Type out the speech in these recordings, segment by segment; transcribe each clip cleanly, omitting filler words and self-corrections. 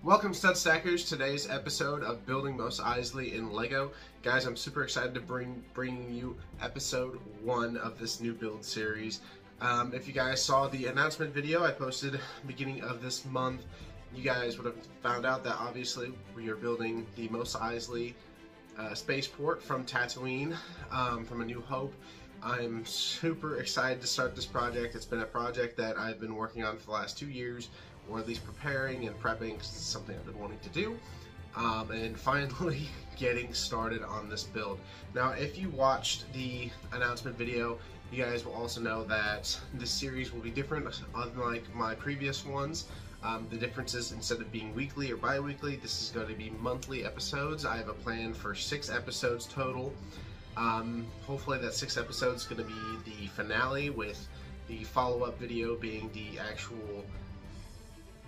Welcome Stud Stackers, today's episode of Building Most Eisley in Lego. Guys, I'm super excited to bring you episode 1 of this new build series. If you guys saw the announcement video I posted beginning of this month, you guys would have found out that obviously we are building the Most Eisley spaceport from Tatooine, from A New Hope. I'm super excited to start this project. It's been a project that I've been working on for the last 2 years, or at least preparing and prepping, because it's something I've been wanting to do, and finally getting started on this build. Now, if you watched the announcement video, you guys will also know that this series will be different, unlike my previous ones. The difference is, instead of being weekly or bi-weekly, this is going to be monthly episodes. I have a plan for 6 episodes total. Hopefully that 6 episodes is going to be the finale, with the follow-up video being the actual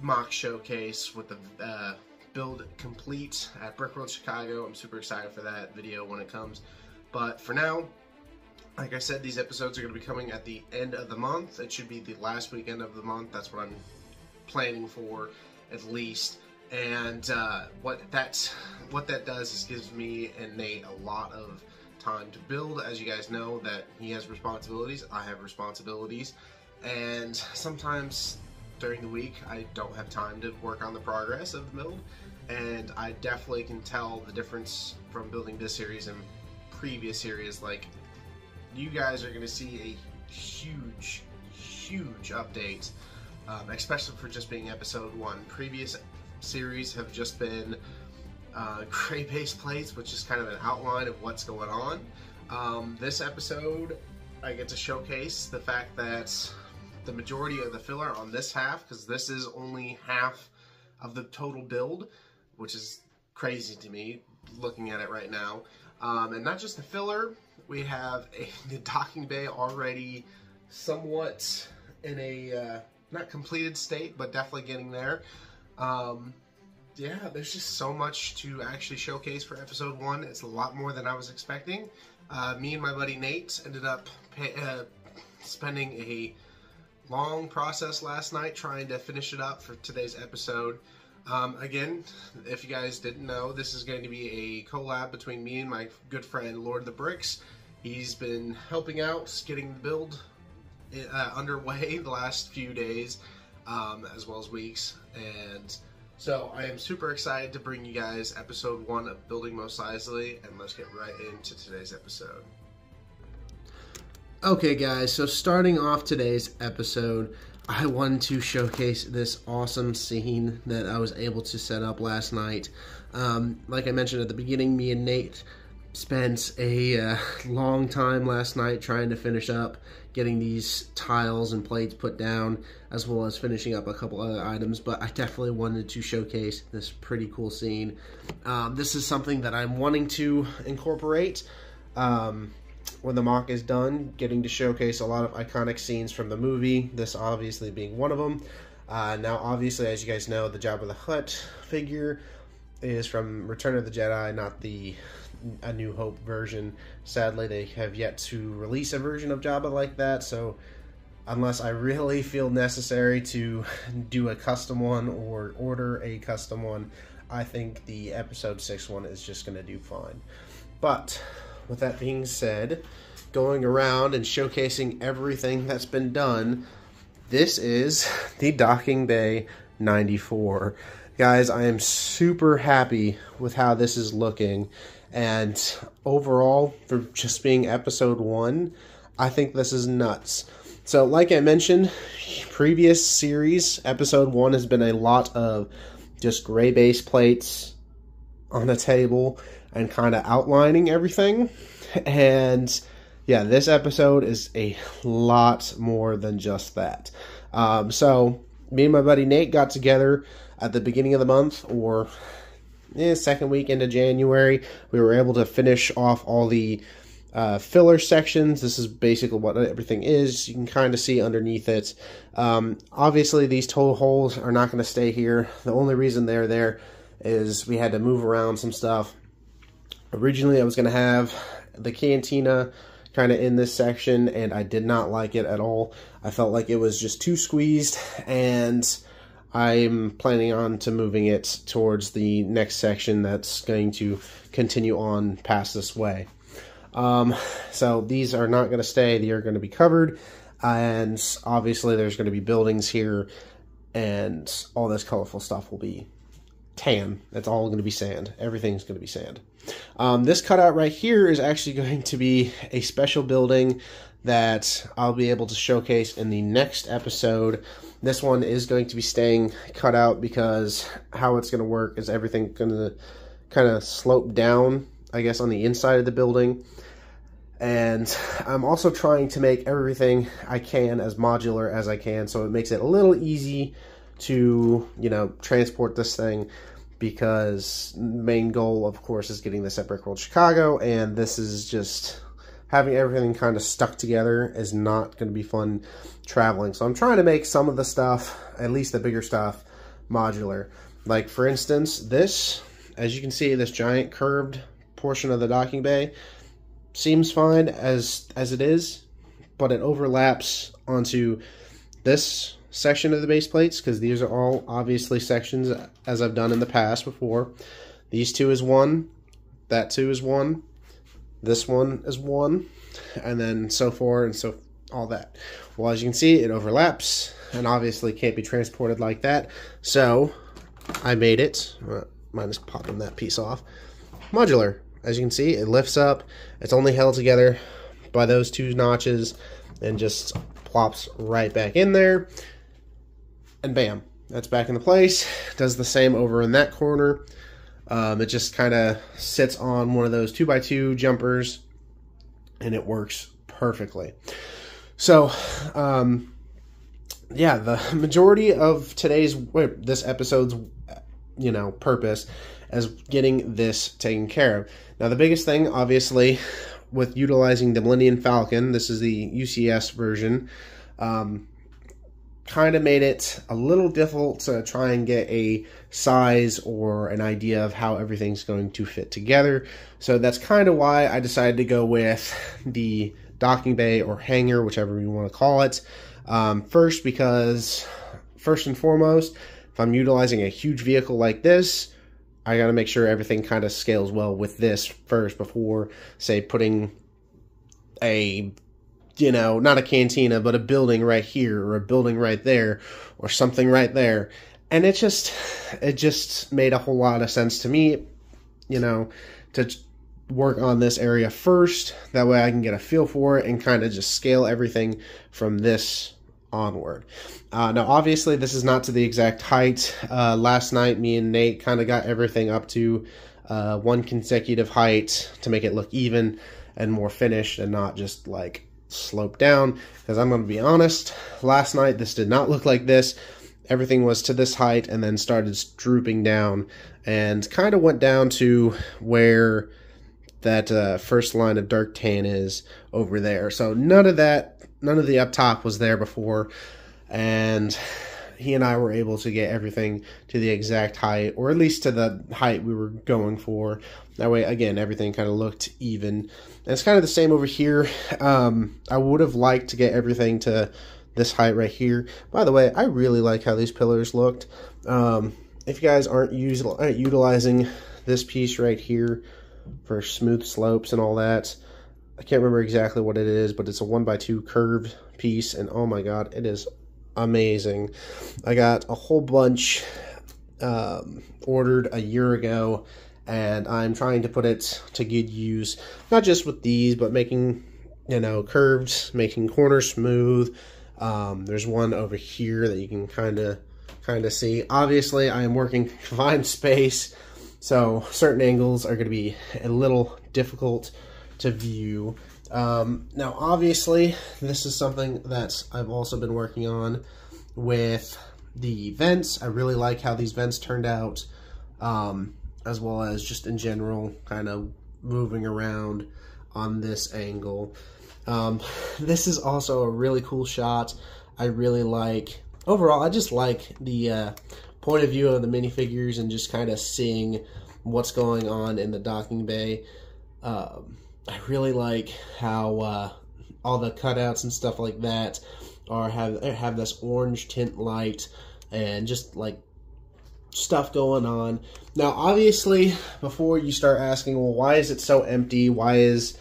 mock showcase with the build complete at Brickworld Chicago. I'm super excited for that video when it comes. But for now, like I said, these episodes are going to be coming at the end of the month. It should be the last weekend of the month. That's what I'm planning for, at least. And what that does is gives me and Nate a lot of time to build. As you guys know, that he has responsibilities, I have responsibilities, and sometimes during the week I don't have time to work on the progress of the build, and I definitely can tell the difference from building this series and previous series. Like, you guys are going to see a huge update, especially for just being episode 1. Previous series have just been gray base plates, which is kind of an outline of what's going on. This episode, I get to showcase the fact that the majority of the filler on this half, because this is only half of the total build, which is crazy to me looking at it right now. And not just the filler, we have the docking bay already somewhat in a not completed state, but definitely getting there. Yeah, there's just so much to actually showcase for episode 1. It's a lot more than I was expecting. Me and my buddy Nate ended up spending a long process last night trying to finish it up for today's episode. Again, if you guys didn't know, this is going to be a collab between me and my good friend Lord of the Bricks. He's been helping out getting the build underway the last few days, as well as weeks, and so I am super excited to bring you guys episode 1 of Building Most Eisley, and let's get right into today's episode. Okay guys, so starting off today's episode, I wanted to showcase this awesome scene that I was able to set up last night. Like I mentioned at the beginning, me and Nate spent a long time last night trying to finish up getting these tiles and plates put down, as well as finishing up a couple other items, but I definitely wanted to showcase this pretty cool scene. This is something that I'm wanting to incorporate when the mock is done, getting to showcase a lot of iconic scenes from the movie, this obviously being one of them. Now obviously, as you guys know, the Jabba the Hutt figure is from Return of the Jedi, not the A New Hope version. Sadly, they have yet to release a version of Jabba like that, so unless I really feel necessary to do a custom one or order a custom one, I think the episode 6 one is just going to do fine. But with that being said, going around and showcasing everything that's been done, this is the Docking Bay 94. Guys, I am super happy with how this is looking, and overall, for just being episode 1, I think this is nuts. So, like I mentioned, previous series, episode 1 has been a lot of just gray base plates on a table and kind of outlining everything. And yeah, this episode is a lot more than just that. So, me and my buddy Nate got together at the beginning of the month, or second week into January. We were able to finish off all the filler sections. This is basically what everything is. You can kind of see underneath it. Obviously, these toe holes are not going to stay here. The only reason they're there is we had to move around some stuff. Originally, I was going to have the cantina kind of in this section, and I did not like it at all. I felt like it was just too squeezed, and I'm planning on to moving it towards the next section that's going to continue on past this way. So these are not going to stay. They are going to be covered. And obviously there's going to be buildings here, and all this colorful stuff will be tan. It's all going to be sand. Everything's going to be sand. This cutout right here is actually going to be a special building that I'll be able to showcase in the next episode. This one is going to be staying cut out because how it's going to work is everything going to kind of slope down, I guess, on the inside of the building. And I'm also trying to make everything I can as modular as I can, so it makes it a little easy to, you know, transport this thing, because the main goal, of course, is getting this at Brick World Chicago, and this is just having everything kind of stuck together is not going to be fun traveling. So I'm trying to make some of the stuff, at least the bigger stuff, modular. Like, for instance, this, as you can see, this giant curved portion of the docking bay seems fine as it is, but it overlaps onto this section of the base plates, because these are all obviously sections as I've done in the past before. These two is one, that two is one, this one is one, and then so forth and so all that. Well, as you can see, it overlaps and obviously can't be transported like that, so I made it, minus popping that piece off, modular. As you can see, it lifts up. It's only held together by those two notches and just plops right back in there. And bam, that's back into place. Does the same over in that corner. It just kind of sits on one of those 2x2 jumpers, and it works perfectly. So, yeah, the majority of this episode's, you know, purpose is getting this taken care of. Now, the biggest thing, obviously, with utilizing the Millennium Falcon, this is the UCS version, kind of made it a little difficult to try and get a size or an idea of how everything's going to fit together. So that's kind of why I decided to go with the docking bay or hangar, whichever you want to call it. First, because first and foremost, if I'm utilizing a huge vehicle like this, I got to make sure everything kind of scales well with this first before, say, putting a, you know, not a cantina, but a building right here or a building right there or something right there. And it just made a whole lot of sense to me, you know, to work on this area first. That way I can get a feel for it and kind of just scale everything from this onward. Now, obviously, this is not to the exact height. Last night, me and Nate kind of got everything up to one consecutive height to make it look even and more finished and not just, like, slope down. Because I'm going to be honest, last night, this did not look like this. Everything was to this height and then started drooping down and kind of went down to where that first line of dark tan is over there. So none of the up top was there before, and he and I were able to get everything to the exact height, or at least to the height we were going for. That way, again, everything kind of looked even. And it's kind of the same over here. I would have liked to get everything to this height right here. By the way, I really like how these pillars looked. If you guys aren't utilizing this piece right here for smooth slopes and all that, I can't remember exactly what it is, but it's a 1x2 curved piece, and oh my god, it is amazing. I got a whole bunch ordered a year ago, and I'm trying to put it to good use, not just with these, but making, you know, curves, making corners smooth. There's one over here that you can kind of see. Obviously, I am working confined space, so certain angles are going to be a little difficult to view. Now, obviously, this is something that I've also been working on with the vents. I really like how these vents turned out, as well as just in general, kind of moving around on this angle. This is also a really cool shot. I really like, overall, I just like the point of view of the minifigures and just kind of seeing what's going on in the docking bay. I really like how all the cutouts and stuff like that have this orange tint light, and just like stuff going on. Now, obviously, before you start asking, well, why is it so empty? Why is,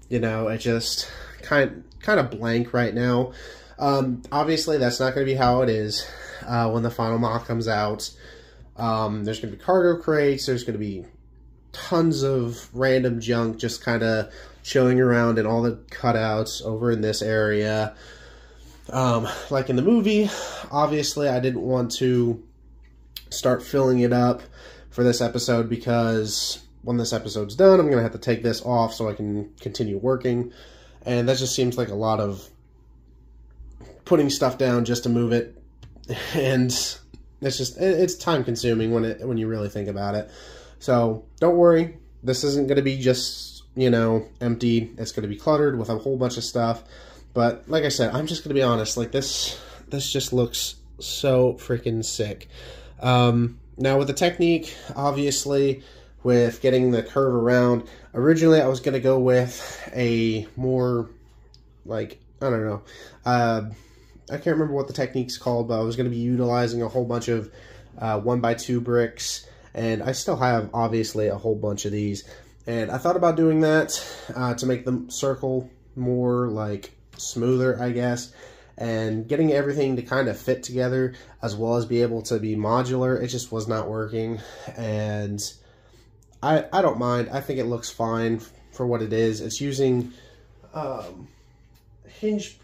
you know, it just kind of blank right now? Obviously, that's not going to be how it is when the final mock comes out. There's going to be cargo crates. There's going to be tons of random junk just kind of showing around in all the cutouts over in this area. Like in the movie, obviously, I didn't want to start filling it up for this episode because when this episode's done, I'm going to have to take this off so I can continue working. And that just seems like a lot of putting stuff down just to move it. And it's time consuming when you really think about it. So don't worry. This isn't going to be just, you know, empty. It's going to be cluttered with a whole bunch of stuff. But like I said, I'm just going to be honest. Like this just looks so freaking sick. Now with the technique, obviously, with getting the curve around, originally I was going to go with a more, like, I don't know, I can't remember what the technique's called, but I was going to be utilizing a whole bunch of 1x2 bricks, and I still have, obviously, a whole bunch of these, and I thought about doing that to make the circle more, like, smoother, I guess, and getting everything to kind of fit together as well as be able to be modular. It just was not working, and I don't mind. I think it looks fine for what it is. It's using hinge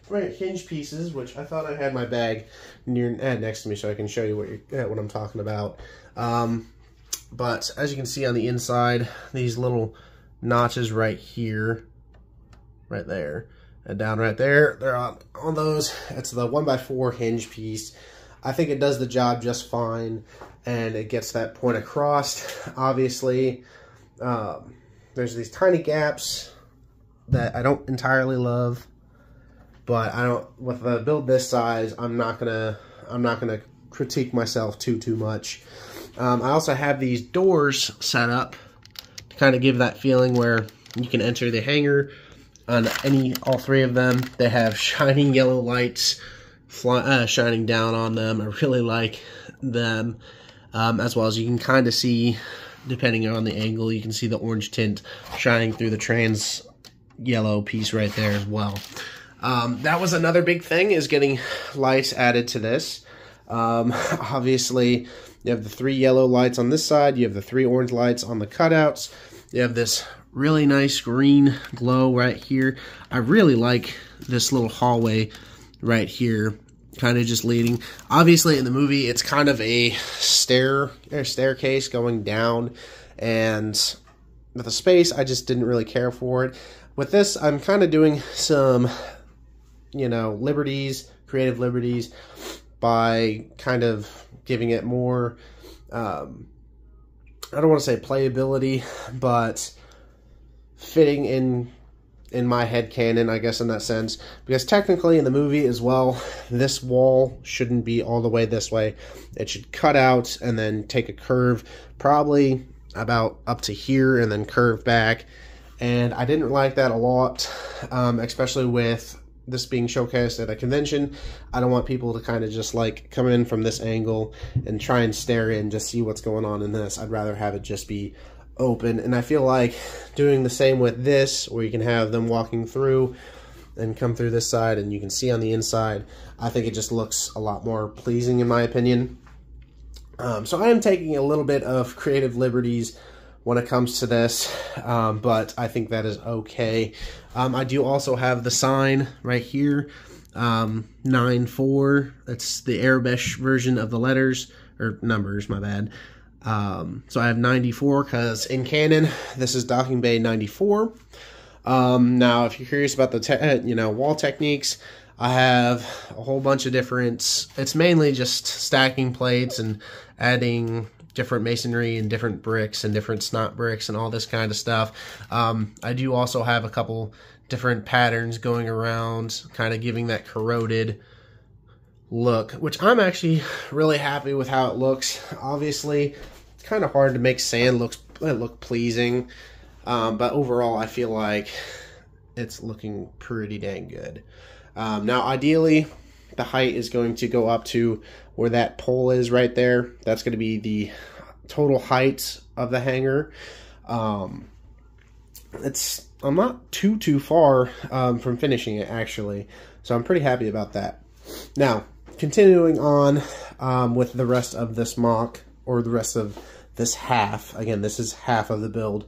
pieces, which I thought I had my bag next to me so I can show you what I'm talking about. But as you can see on the inside, these little notches right here, right there, and down right there, they're on those. It's the 1x4 hinge piece. I think it does the job just fine, and it gets that point across. Obviously, there's these tiny gaps that I don't entirely love, but with a build this size, I'm not gonna critique myself too much. I also have these doors set up to kind of give that feeling where you can enter the hangar. On all three of them, they have shining yellow lights shining down on them. I really like them, as well as you can kind of see, depending on the angle, you can see the orange tint shining through the trans yellow piece right there as well. That was another big thing, is getting lights added to this. Obviously, you have the 3 yellow lights on this side, you have the 3 orange lights on the cutouts, you have this really nice green glow right here. I really like this little hallway right here, kind of just leading. Obviously, in the movie, it's kind of a staircase going down, and with the space, I just didn't really care for it. With this, I'm kind of doing some, you know, creative liberties, by kind of giving it more, I don't want to say playability, but fitting in my headcanon, I guess, in that sense. Because technically in the movie as well, this wall shouldn't be all the way this way. It should cut out and then take a curve, probably about up to here, and then curve back. And I didn't like that a lot, especially with this being showcased at a convention. I don't want people to kind of just like come in from this angle and try and stare in, just see what's going on in this. I'd rather have it just be open, and I feel like doing the same with this, where you can have them walking through and come through this side and you can see on the inside. I think it just looks a lot more pleasing in my opinion. So I am taking a little bit of creative liberties when it comes to this, but I think that is okay. I do also have the sign right here, 9-4. That's the Arabic version of the letters, or numbers, my bad. So I have 94 because in canon, this is docking bay 94. Now, if you're curious about the wall techniques, I have a whole bunch of different. It's mainly just stacking plates and adding different masonry and different bricks and different snot bricks and all this kind of stuff. I do also have a couple different patterns going around, kind of giving that corroded look, which I'm actually really happy with how it looks. Obviously, it's kind of hard to make sand look pleasing, but overall I feel like it's looking pretty dang good. Now ideally, the height is going to go up to where that pole is right there. That's going to be the total height of the hanger. I'm not too far from finishing it, actually, so I'm pretty happy about that. Now, continuing on with the rest of this mock, or the rest of this half. Again, this is half of the build.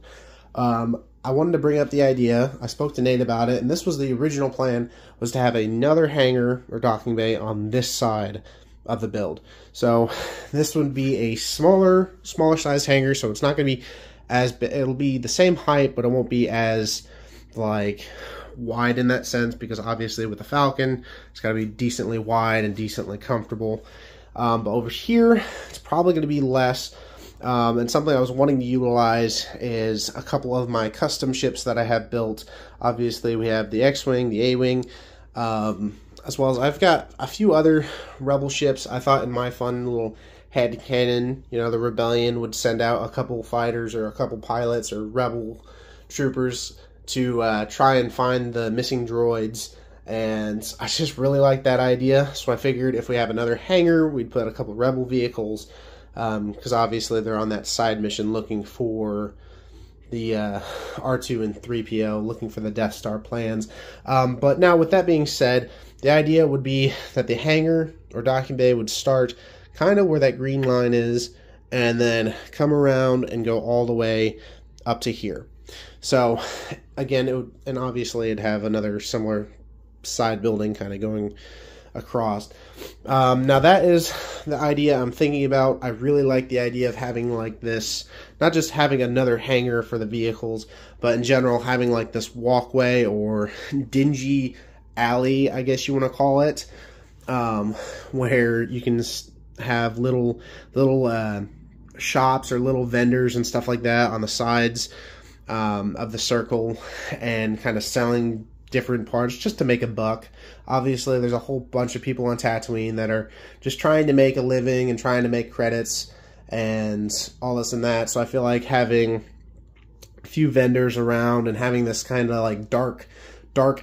I wanted to bring up the idea. I spoke to Nate about it, and this was the original plan, was to have another hangar or docking bay on this side of the build. So this would be a smaller size hangar, so it's not going to be as big. It'll be the same height, but it won't be as like wide in that sense, because obviously with the Falcon, it's got to be decently wide and decently comfortable. But over here, it's probably going to be less. And something I was wanting to utilize is a couple of my custom ships that I have built. Obviously, we have the X-Wing, the A-Wing, as well as I've got a few other Rebel ships. I thought in my fun little head cannon, you know, the Rebellion would send out a couple fighters or a couple pilots or Rebel troopers to try and find the missing droids. And I just really like that idea. So I figured if we have another hangar, we'd put a couple Rebel vehicles. Because obviously they're on that side mission looking for the R2 and 3PO, looking for the Death Star plans. But now with that being said, the idea would be that the hangar or docking bay would start kind of where that green line is, and then come around and go all the way up to here. So again, it would, and obviously it'd have another similar side building kind of going across. Now that is the idea I'm thinking about. I really like the idea of having like this, not just having another hangar for the vehicles, but in general having like this walkway or dingy alley, I guess you want to call it, where you can have little shops or little vendors and stuff like that on the sides of the circle, and kind of selling different parts just to make a buck. Obviously, there's a whole bunch of people on Tatooine that are just trying to make a living and trying to make credits and all this and that. So I feel like having a few vendors around and having this kind of like dark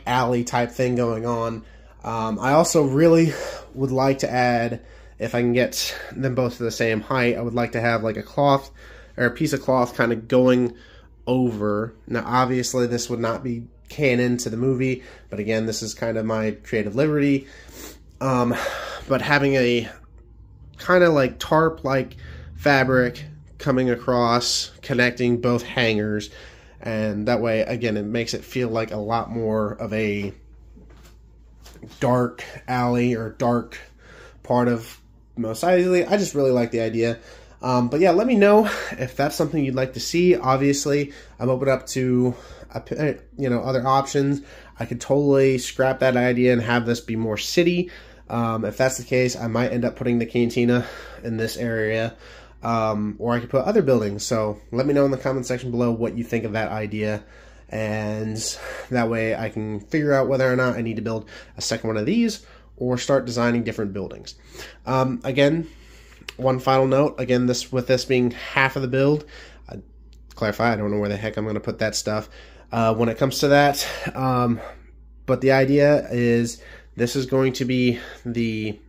alley type thing going on. I also really would like to add, if I can get them both to the same height, I would like to have like a cloth or a piece of cloth kind of going over. Now, obviously, this would not be canon to the movie, but again, this is kind of my creative liberty. But having a kind of like tarp like fabric coming across, connecting both hangars, and that way again it makes it feel like a lot more of a dark alley or dark part of Mos Eisley. I just really like the idea. But yeah, let me know if that's something you'd like to see. Obviously, I'm open up to other options. I could totally scrap that idea and have this be more city. If that's the case, I might end up putting the cantina in this area, or I could put other buildings. So let me know in the comment section below what you think of that idea, and that way I can figure out whether or not I need to build a second one of these or start designing different buildings. Again, one final note, again, with this being half of the build, clarify, I don't know where the heck I'm going to put that stuff when it comes to that. But the idea is this is going to be the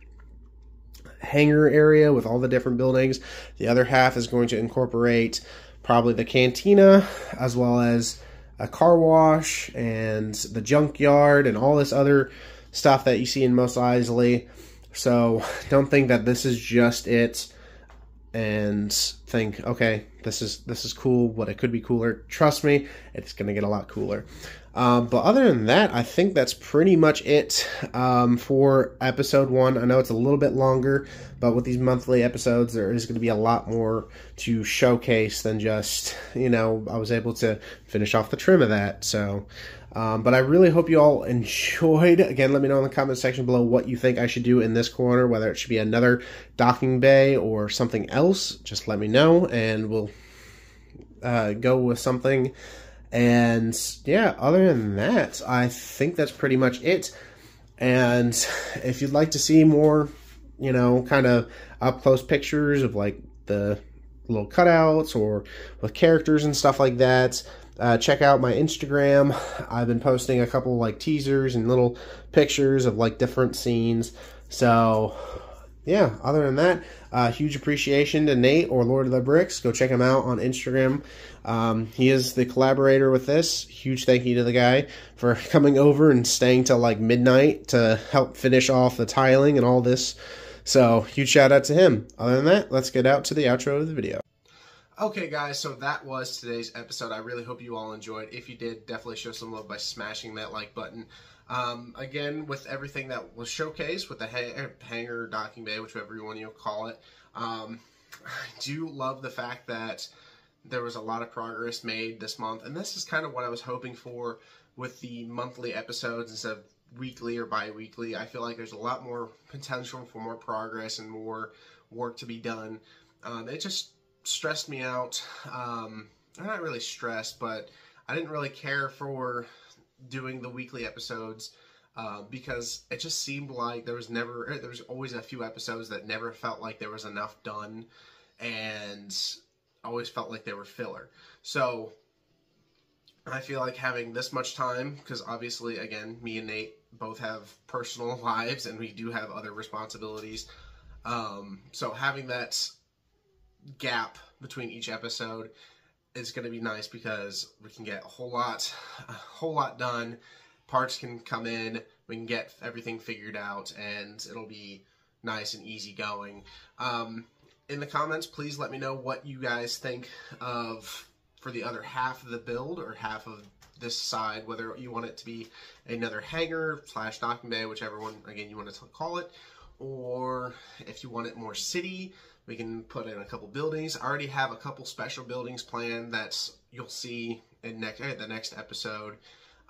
hangar area with all the different buildings. The other half is going to incorporate probably the cantina, as well as a car wash and the junkyard and all this other stuff that you see in Mos Eisley. So don't think that this is just it and think, okay, this is cool, but it could be cooler. Trust me, it's going to get a lot cooler. But other than that, I think that's pretty much it for episode 1. I know it's a little bit longer, but with these monthly episodes, there is going to be a lot more to showcase than just, I was able to finish off the trim of that. So, but I really hope you all enjoyed. Again, let me know in the comment section below what you think I should do in this corner, whether it should be another docking bay or something else. Just let me know, and we'll go with something. And yeah, other than that, I think that's pretty much it. And if you'd like to see more, kind of up close pictures of like the little cutouts or with characters and stuff like that, check out my Instagram. I've been posting a couple like teasers and little pictures of like different scenes. So yeah, other than that, huge appreciation to Nate or Lord of the Bricks. Go check him out on Instagram. He is the collaborator with this. Huge thank you to the guy for coming over and staying till like midnight to help finish off the tiling and all this. So huge shout out to him. Other than that, let's get out to the outro of the video. Okay, guys, so that was today's episode. I really hope you all enjoyed. If you did, definitely show some love by smashing that like button. Again, with everything that was showcased, with the hanger, docking bay, whichever one you call it, I do love the fact that there was a lot of progress made this month, and this is kind of what I was hoping for with the monthly episodes instead of weekly or bi-weekly. I feel like there's a lot more potential for more progress and more work to be done. It just stressed me out. I'm not really stressed, but I didn't really care for doing the weekly episodes because it just seemed like there was always a few episodes that never felt like there was enough done, and always felt like they were filler. So I feel like having this much time, because obviously, again, me and Nate both have personal lives and we do have other responsibilities. So having that gap between each episode is going to be nice because we can get a whole lot done. Parts can come in, we can get everything figured out, and it'll be nice and easy going. In the comments, please let me know what you guys think of for the other half of the build, or half of this side, whether you want it to be another hangar / docking bay, whichever one, again, you want to call it, or if you want it more city, we can put in a couple buildings. I already have a couple special buildings planned that you'll see in the next episode.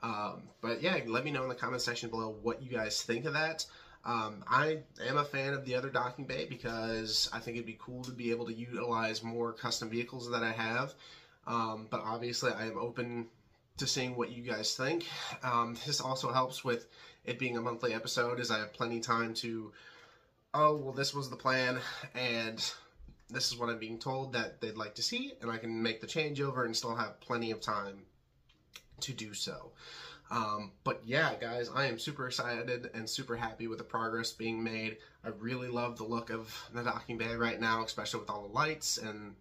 But yeah, let me know in the comment section below what you guys think of that. I am a fan of the other docking bay because I think it'd be cool to be able to utilize more custom vehicles that I have. But obviously I am open to seeing what you guys think. This also helps with it being a monthly episode, as I have plenty of time to, oh, well, this was the plan, and this is what I'm being told that they'd like to see, and I can make the changeover and still have plenty of time to do so. But yeah, guys, I am super excited and super happy with the progress being made. I really love the look of the docking bay right now, especially with all the lights, and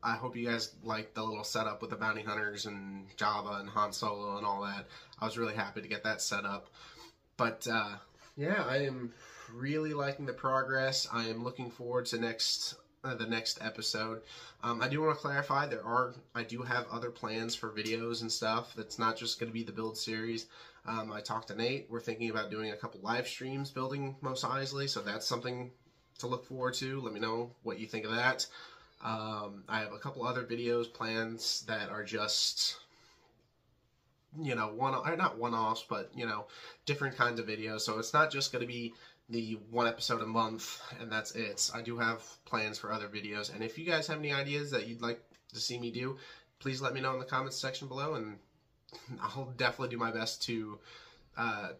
I hope you guys like the little setup with the bounty hunters and Java and Han Solo and all that. I was really happy to get that set up. But yeah, I am really liking the progress. I am looking forward to the next episode. I do want to clarify, I do have other plans for videos and stuff. That's not just going to be the build series. I talked to Nate. We're thinking about doing a couple live streams building Mos Eisley, so that's something to look forward to. Let me know what you think of that. I have a couple other videos plans that are just, you know, not one-offs, but, you know, different kinds of videos. So it's not just going to be the one episode a month and that's it. I do have plans for other videos, and if you guys have any ideas that you'd like to see me do, please let me know in the comments section below, and I'll definitely do my best to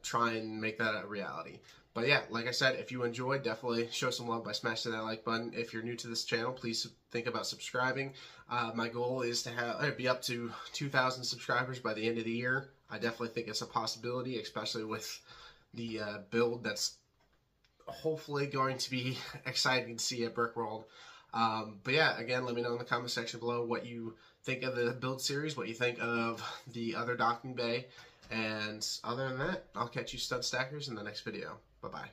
try and make that a reality. But yeah, like I said, if you enjoyed, definitely show some love by smashing that like button. If you're new to this channel, please think about subscribing. My goal is to be up to 2,000 subscribers by the end of the year. I definitely think it's a possibility, especially with the build that's hopefully going to be exciting to see at Brickworld. But yeah, again, let me know in the comment section below what you think of the build series, what you think of the other docking bay, and other than that, I'll catch you stud stackers in the next video. Bye-bye.